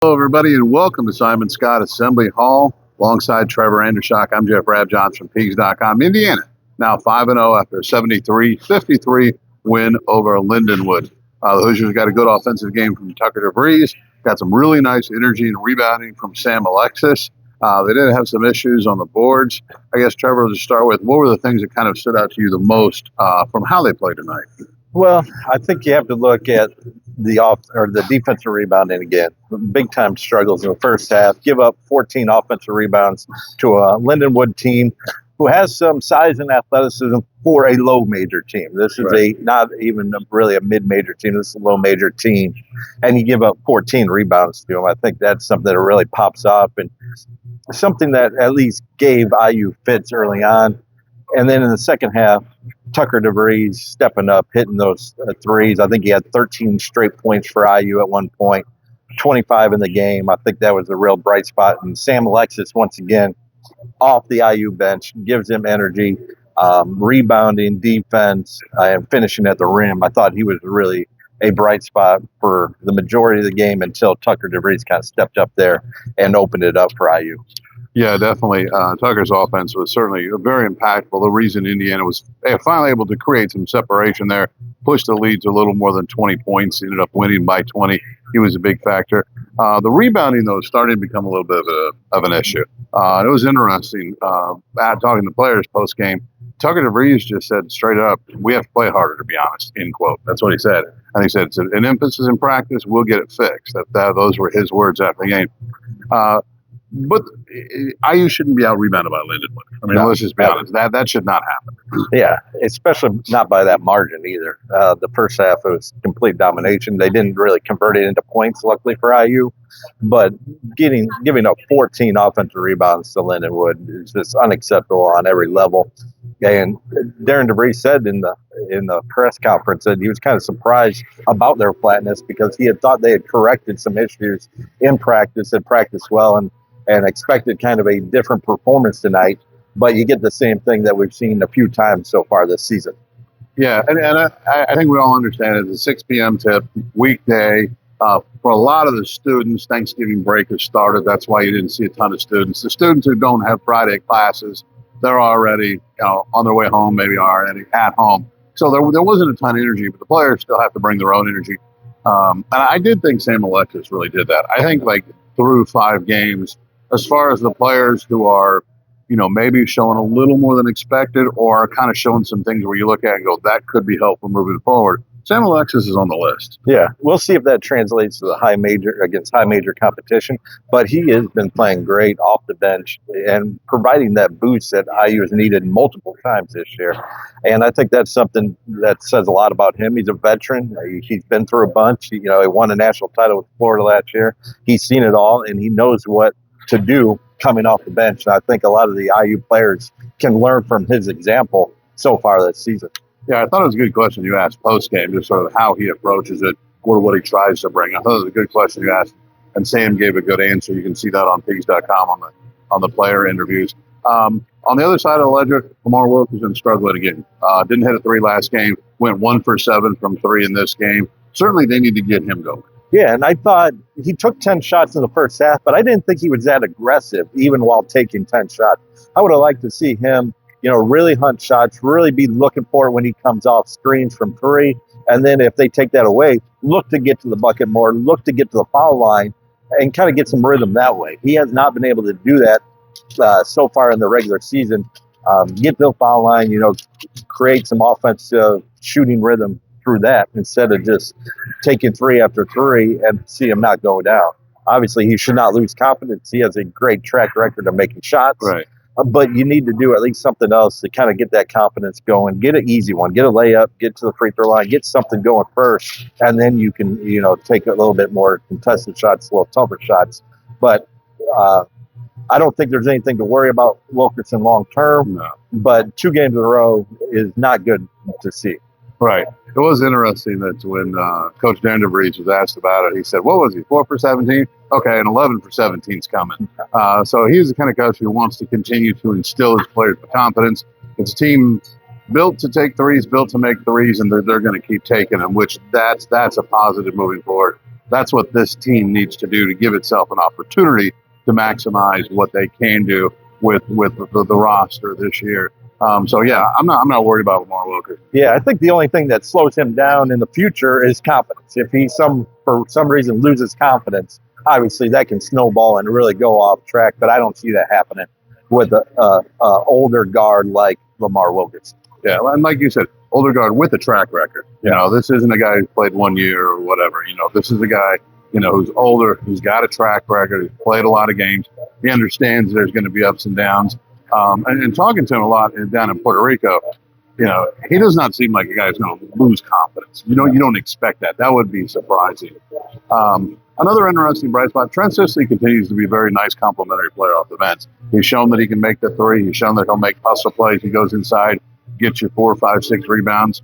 Hello, everybody, and welcome to Simon Scott Assembly Hall. Alongside Trevor Andershock, I'm Jeff Rabjohns from Peegs.com, Indiana. Now 5-0 after a 73-53 win over Lindenwood. The Hoosiers got a good offensive game from Tucker DeVries. Got some really nice energy and rebounding from Sam Alexis. They did have some issues on the boards. I guess, Trevor, to start with, what were the things that kind of stood out to you the most from how they played tonight? Well, I think you have to look at the defensive rebounding again. Big time struggles in the first half. Give up 14 offensive rebounds to a Lindenwood team who has some size and athleticism for a low major team. This is not even really a mid major team. This is a low major team, and you give up 14 rebounds to them. I think that's something that really pops up and something that at least gave IU fits early on. And then in the second half, Tucker DeVries stepping up, hitting those threes. I think he had 13 straight points for IU at one point, 25 in the game. I think that was a real bright spot. And Sam Alexis, once again, off the IU bench, gives him energy, rebounding, defense, and finishing at the rim. I thought he was really a bright spot for the majority of the game until Tucker DeVries kind of stepped up there and opened it up for IU. Yeah, definitely. Tucker's offense was certainly very impactful. The reason Indiana was finally able to create some separation there, push the lead to a little more than 20 points, ended up winning by 20. He was a big factor. The rebounding, though, started to become a little bit of an issue. It was interesting. Talking to players post-game, Tucker DeVries just said straight up, "We have to play harder, to be honest," end quote. That's what he said. And he said, "It's an emphasis in practice. We'll get it fixed." Those were his words after the game. But IU shouldn't be out rebounded by Lindenwood. I mean, let's just be honest. That should not happen. Yeah, especially not by that margin either. The first half, it was complete domination. They didn't really convert it into points, luckily for IU. But giving up 14 offensive rebounds to Lindenwood is just unacceptable on every level. And Darren DeVries said in the press conference that he was kind of surprised about their flatness because he had thought they had corrected some issues in practice, had practiced well, and expected kind of a different performance tonight, but you get the same thing that we've seen a few times so far this season. Yeah, and I think we all understand it's a 6 p.m. tip, weekday. For a lot of the students, Thanksgiving break has started. That's why you didn't see a ton of students. The students who don't have Friday classes, they're already on their way home, maybe already at home. So there wasn't a ton of energy, but the players still have to bring their own energy. And I did think Sam Alexis really did that. I think through 5 games, as far as the players who are, maybe showing a little more than expected or kind of showing some things where you look at it and go, that could be helpful moving forward, Sam Alexis is on the list. Yeah, we'll see if that translates to the high major competition. But he has been playing great off the bench and providing that boost that IU has needed multiple times this year. And I think that's something that says a lot about him. He's a veteran. He's been through a bunch. He won a national title with Florida last year. He's seen it all, and he knows what to do coming off the bench. And I think a lot of the IU players can learn from his example so far this season. Yeah, I thought it was a good question you asked post-game, just sort of how he approaches it, what he tries to bring. I thought it was a good question you asked, and Sam gave a good answer. You can see that on Peegs.com on the player interviews. On the other side of the ledger, Lamar Wilkerson struggling again. Didn't hit a 3 last game, went 1 for 7 from 3 in this game. Certainly they need to get him going. Yeah, and I thought he took 10 shots in the first half, but I didn't think he was that aggressive even while taking 10 shots. I would have liked to see him, really hunt shots, really be looking for it when he comes off screens from 3. And then if they take that away, look to get to the bucket more, look to get to the foul line and kind of get some rhythm that way. He has not been able to do that so far in the regular season. Get to the foul line, create some offensive shooting rhythm through that instead of just taking 3 after 3 and see him not go down. Obviously, he should not lose confidence. He has a great track record of making shots. Right. But you need to do at least something else to kind of get that confidence going. Get an easy one. Get a layup. Get to the free throw line. Get something going first. And then you can, take a little bit more contested shots, a little tougher shots. But I don't think there's anything to worry about Wilkerson long term. No. But 2 games in a row is not good to see. Right. It was interesting that when Coach Darren DeVries was asked about it, he said, what was he, 4 for 17? Okay, and 11 for 17 is coming. So he's the kind of coach who wants to continue to instill his players with confidence. It's a team built to take threes, built to make threes, and they're going to keep taking them, which that's a positive moving forward. That's what this team needs to do to give itself an opportunity to maximize what they can do with the roster this year. So yeah, I'm not worried about Lamar Wilkerson. Yeah, I think the only thing that slows him down in the future is confidence. If he for some reason loses confidence, obviously that can snowball and really go off track. But I don't see that happening with a older guard like Lamar Wilkerson. Yeah, and like you said, older guard with a track record. You know, this isn't a guy who played 1 year or whatever. You know, this is a guy, you know, who's older, who's got a track record, who's played a lot of games. He understands there's going to be ups and downs. And talking to him a lot down in Puerto Rico, you know, he does not seem like a guy who's going to lose confidence. You don't expect that. That would be surprising. Another interesting bright spot, Trent Sisley continues to be a very nice complementary player off the bench. He's shown that he can make the three. He's shown that he'll make hustle plays. He goes inside, gets you 4, 5, 6 rebounds.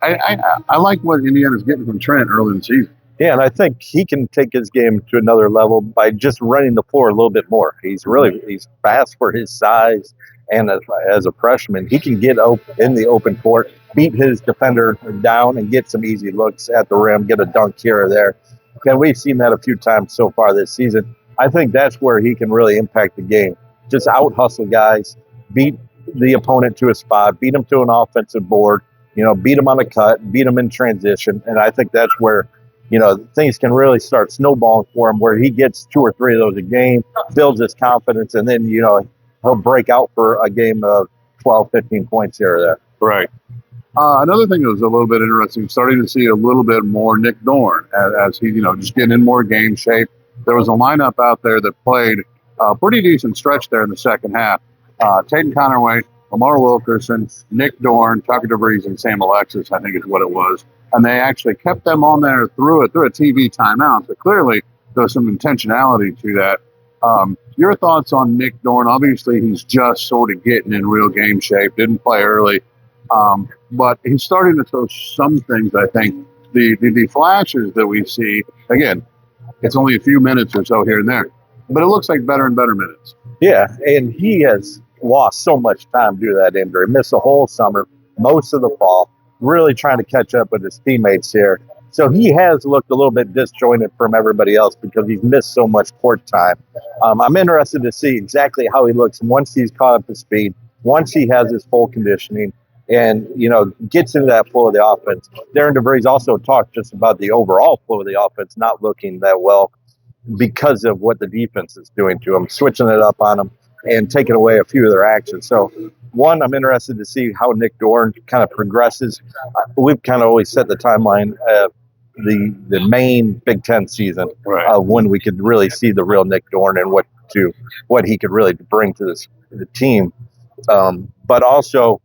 I like what Indiana's getting from Trent early in the season. Yeah, and I think he can take his game to another level by just running the floor a little bit more. He's fast for his size, and as a freshman, he can get in the open court, beat his defender down, and get some easy looks at the rim, get a dunk here or there. And we've seen that a few times so far this season. I think that's where he can really impact the game. Just out hustle guys, beat the opponent to a spot, beat them to an offensive board, you know, beat them on a cut, beat them in transition, and I think that's where, you know, things can really start snowballing for him, where he gets 2 or 3 of those a game, builds his confidence, and then, you know, he'll break out for a game of 12, 15 points here or there. Right. Another thing that was a little bit interesting, starting to see a little bit more Nick Dorn as he, you know, just getting in more game shape. There was a lineup out there that played a pretty decent stretch there in the second half. Tatum Connerway, Lamar Wilkerson, Nick Dorn, Tucker DeVries, and Sam Alexis, I think is what it was. And they actually kept them on there through a TV timeout. So clearly there was some intentionality to that. Your thoughts on Nick Dorn? Obviously, he's just sort of getting in real game shape. Didn't play early, but he's starting to show some things. I think the flashes that we see, again, it's only a few minutes or so here and there, but it looks like better and better minutes. Yeah, and he has lost so much time due to that injury. Missed the whole summer, most of the fall, really trying to catch up with his teammates here. So he has looked a little bit disjointed from everybody else because he's missed so much court time. I'm interested to see exactly how he looks once he's caught up to speed, once he has his full conditioning, and, you know, gets into that flow of the offense. Darren DeVries also talked just about the overall flow of the offense not looking that well because of what the defense is doing to him, switching it up on him and taking away a few of their actions. So, one, I'm interested to see how Nick Dorn kind of progresses. We've kind of always set the timeline of the main Big Ten season of when we could really see the real Nick Dorn and what he could really bring to the team. But also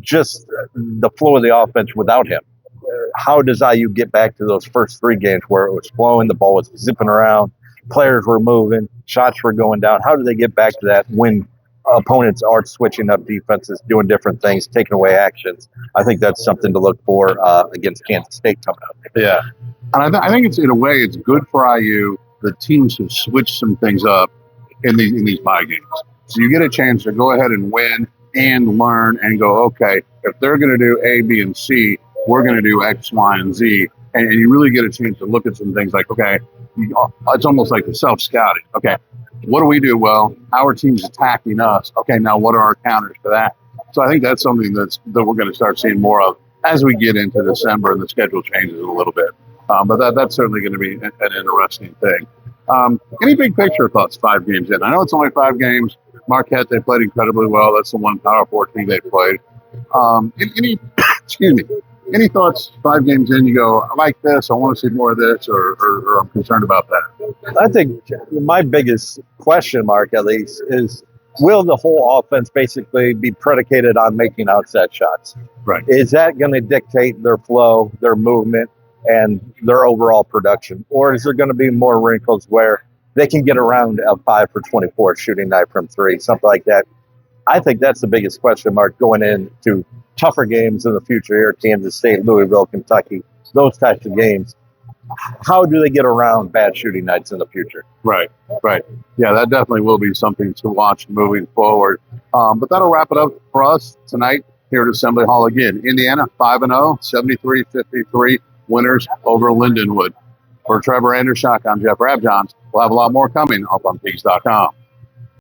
just the flow of the offense without him. How does IU get back to those first 3 games where it was flowing, the ball was zipping around, players were moving, shots were going down? How do they get back to that when opponents are switching up defenses, doing different things, taking away actions? I think that's something to look for against Kansas State coming up. Yeah, and I think it's, in a way, it's good for IU. The teams have switched some things up in these bye games, so you get a chance to go ahead and win and learn and go, okay, if they're going to do A, B, and C, we're going to do X, Y, and Z. And you really get a chance to look at some things like, okay, it's almost like the self-scouting. Okay, what do we do well? Our team's attacking us. Okay, now what are our counters to that? So I think that's something that we're going to start seeing more of as we get into December and the schedule changes a little bit. But that's certainly going to be an interesting thing. Any big picture thoughts 5 games in? I know it's only 5 games. Marquette, they played incredibly well. That's the one Power 4 team they played. Any thoughts 5 games in? You go, I like this, I want to see more of this, or I'm concerned about that? I think my biggest question mark, at least, is will the whole offense basically be predicated on making outside shots? Right. Is that going to dictate their flow, their movement, and their overall production? Or is there going to be more wrinkles where they can get around a 5 for 24 shooting night from 3, something like that? I think that's the biggest question mark going into tougher games in the future here, Kansas State, Louisville, Kentucky, those types of games. How do they get around bad shooting nights in the future? Right. Yeah, that definitely will be something to watch moving forward. But that'll wrap it up for us tonight here at Assembly Hall again. Indiana 5-0, 73-53 winners over Lindenwood. For Trevor Andershock, I'm Jeff Rabjohns. We'll have a lot more coming up on Peegs.com.